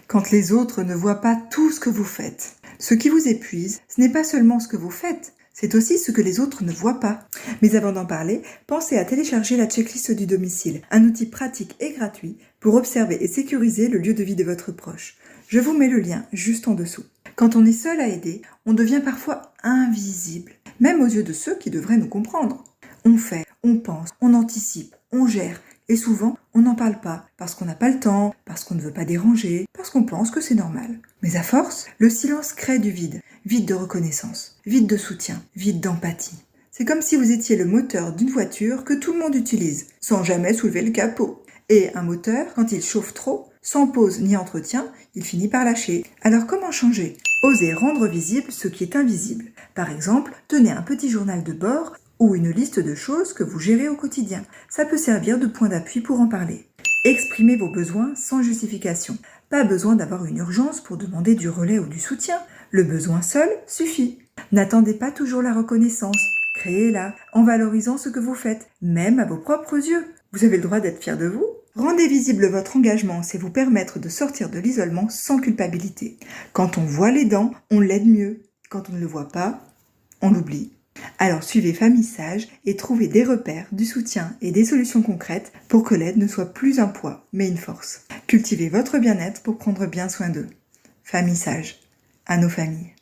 quand les autres ne voient pas tout ce que vous faites. Ce qui vous épuise, ce n'est pas seulement ce que vous faites, c'est aussi ce que les autres ne voient pas. Mais avant d'en parler, pensez à télécharger la checklist du domicile, un outil pratique et gratuit pour observer et sécuriser le lieu de vie de votre proche. Je vous mets le lien juste en dessous. Quand on est seul à aider, on devient parfois invisible, même aux yeux de ceux qui devraient nous comprendre. On fait, on pense, on anticipe, on gère, et souvent on n'en parle pas parce qu'on n'a pas le temps, parce qu'on ne veut pas déranger, parce qu'on pense que c'est normal. Mais à force, le silence crée du vide, vide de reconnaissance, vide de soutien, vide d'empathie. C'est comme si vous étiez le moteur d'une voiture que tout le monde utilise, sans jamais soulever le capot. Et un moteur, quand il chauffe trop, sans pause ni entretien, il finit par lâcher. Alors comment changer ? Osez rendre visible ce qui est invisible. Par exemple, tenez un petit journal de bord ou une liste de choses que vous gérez au quotidien. Ça peut servir de point d'appui pour en parler. Exprimez vos besoins sans justification. Pas besoin d'avoir une urgence pour demander du relais ou du soutien. Le besoin seul suffit. N'attendez pas toujours la reconnaissance. Créez-la en valorisant ce que vous faites, même à vos propres yeux. Vous avez le droit d'être fier de vous. Rendez visible votre engagement, c'est vous permettre de sortir de l'isolement sans culpabilité. Quand on voit l'aidant, on l'aide mieux. Quand on ne le voit pas, on l'oublie. Alors suivez Famille Sage et trouvez des repères, du soutien et des solutions concrètes pour que l'aide ne soit plus un poids, mais une force. Cultivez votre bien-être pour prendre bien soin d'eux. Famille Sage, à nos familles.